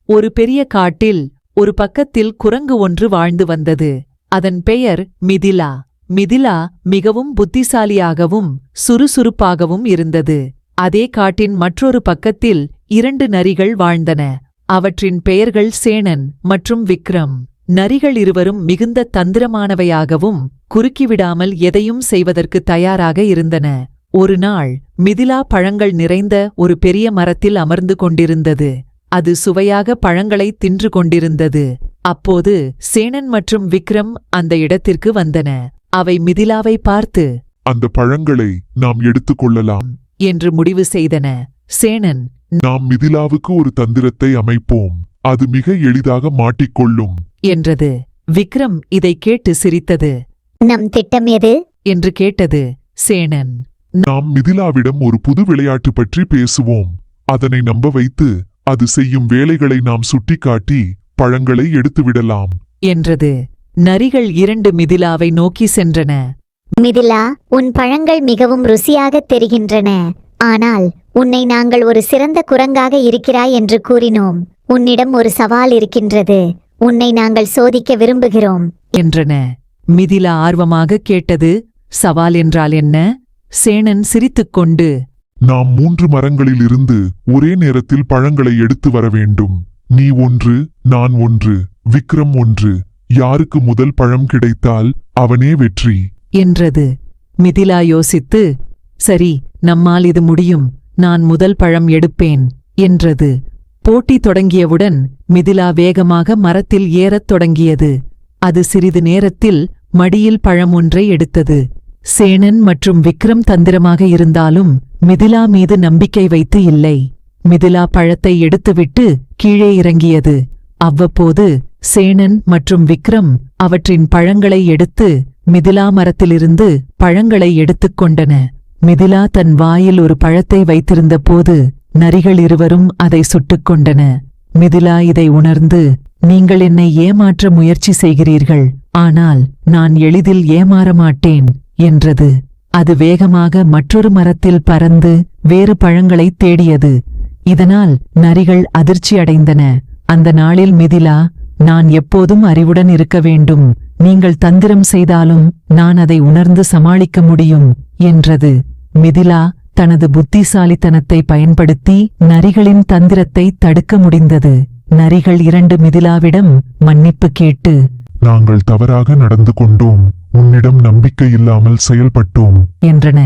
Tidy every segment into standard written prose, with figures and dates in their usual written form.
ஒரு பெரிய காட்டில் ஒரு பக்கத்தில் குரங்கு ஒன்று வாழ்ந்து வந்தது. அதன் பெயர் மிதிலா. மிதிலா மிகவும் புத்திசாலியாகவும் சுறுசுறுப்பாகவும் இருந்தது. அதே காட்டின் மற்றொரு பக்கத்தில் 2 நரிகள் வாழ்ந்தன. அவற்றின் பெயர்கள் சேணன் மற்றும் விக்ரம். நரிகள் இருவரும் மிகுந்த தந்திரமானவையாகவும் குறுக்கிவிடாமல் எதையும் செய்வதற்கு தயாராக இருந்தன. ஒரு நாள் மிதிலா பழங்கள் நிறைந்த ஒரு பெரிய மரத்தில் அமர்ந்து கொண்டிருந்தது. அது சுவையாக பழங்களை தின்று கொண்டிருந்தது. அப்போது சேணன் மற்றும் விக்ரம் அந்த இடத்திற்கு வந்தன. அவை மிதிலாவை பார்த்து, அந்த பழங்களை நாம் எடுத்துக்கொள்ளலாம் என்று முடிவு செய்தன. சேணன், நாம் மிதிலாவுக்கு ஒரு தந்திரத்தை அமைப்போம், அது மிக எளிதாக மாட்டிக்கொள்ளும் என்றது. விக்ரம் இதை கேட்டு சிரித்தது. நம் திட்டம் எது என்று கேட்டது. சேணன், நாம் மிதிலாவிடம் ஒரு புது விளையாட்டு பற்றி பேசுவோம். அதனை நம்ப வைத்து அது செய்யும் வேலைகளை நாம் சுட்டிக்காட்டி பழங்களை எடுத்துவிடலாம் என்றது. நரிகள் 2 மிதிலாவை நோக்கி சென்றன. மிதிலா, உன் பழங்கள் மிகவும் ருசியாக தெரிகின்றன. ஆனால் உன்னை நாங்கள் ஒரு சிறந்த குரங்காக இருக்கிறாய் என்று கூறினோம். உன்னிடம் ஒரு சவால் இருக்கின்றது. உன்னை நாங்கள் சோதிக்க விரும்புகிறோம் என்றன. மிதிலா ஆர்வமாக கேட்டது. சவால் என்றால் என்ன? சேணன் சிரித்துக்கொண்டு, நாம் 3 மரங்களில் இருந்து ஒரே நேரத்தில் பழங்களை எடுத்து வர வேண்டும். நீ 1, நான் 1, விக்ரம் 1. யாருக்கு முதல் பழம் கிடைத்தால் அவனே வெற்றி என்றது. மிதிலா யோசித்து, சரி, நம்மால் இது முடியும், நான் முதல் பழம் எடுப்பேன் என்றது. போட்டி தொடங்கியவுடன் மிதிலா வேகமாக மரத்தில் ஏறத் தொடங்கியது. அது சிறிது நேரத்தில் மடியில் பழம் ஒன்றை எடுத்தது. சேணன் மற்றும் விக்ரம் தந்திரமாக இருந்தாலும் மிதிலா மீது நம்பிக்கை வைத்து இல்லை. மிதிலா பழத்தை எடுத்துவிட்டு கீழே இறங்கியது. அவ்வப்போது சேணன் மற்றும் விக்ரம் அவற்றின் பழங்களை எடுத்து மிதிலா மரத்திலிருந்து பழங்களை எடுத்துக்கொண்டன. மிதிலா தன் வாயில் ஒரு பழத்தை வைத்திருந்த போது நரிகள் இருவரும் அதை சுட்டுக்கொண்டன. மிதிலா இதை உணர்ந்து, நீங்கள் என்னை ஏமாற்ற முயற்சி செய்கிறீர்கள், ஆனால் நான் எளிதில் ஏமாற மாட்டேன் என்றது. அது வேகமாக மற்றொரு மரத்தில் பறந்து வேறு பழங்களைத் தேடியது. இதனால் நரிகள் அதிர்ச்சியடைந்தன. அந்த நாளில் மிதிலா, நான் எப்போதும் அறிவுடன் இருக்க வேண்டும், நீங்கள் தந்திரம் செய்தாலும் நான் அதை உணர்ந்து சமாளிக்க முடியும் என்றது. மிதிலா தனது புத்திசாலித்தனத்தை பயன்படுத்தி நரிகளின் தந்திரத்தை தடுக்க முடிந்தது. நரிகள் 2 மிதிலாவிடம் மன்னிப்பு கேட்டு, நாங்கள் தவறாக நடந்து கொண்டோம், உன்னிடம் நம்பிக்கை இல்லாமல் செயல்பட்டோம் என்றன.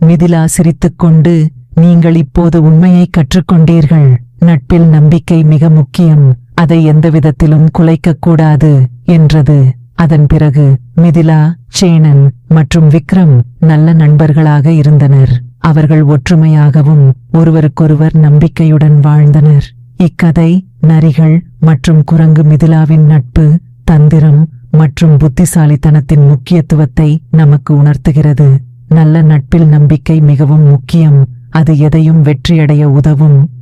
மிதிலா சிரித்துக்கொண்டு, நீங்கள் இப்போது உண்மையை கற்றுக்கொண்டீர்கள். நட்பில் நம்பிக்கை மிக முக்கியம், அதை எந்தவிதத்திலும் குலைக்கக்கூடாது என்றது. அதன் பிறகு மிதிலா, சேணன் மற்றும் விக்ரம் நல்ல நண்பர்களாக இருந்தனர். அவர்கள் ஒற்றுமையாகவும் ஒருவருக்கொருவர் நம்பிக்கையுடன் வாழ்ந்தனர். இக்கதை நரிகள் மற்றும் குரங்கு மிதிலாவின் நட்பு, தந்திரம் மற்றும் புத்திசாலித்தனத்தின் முக்கியத்துவத்தை நமக்கு உணர்த்துகிறது. நல்ல நட்பில் நம்பிக்கை மிகவும் முக்கியம், அது எதையும் வெற்றியடைய உதவும்.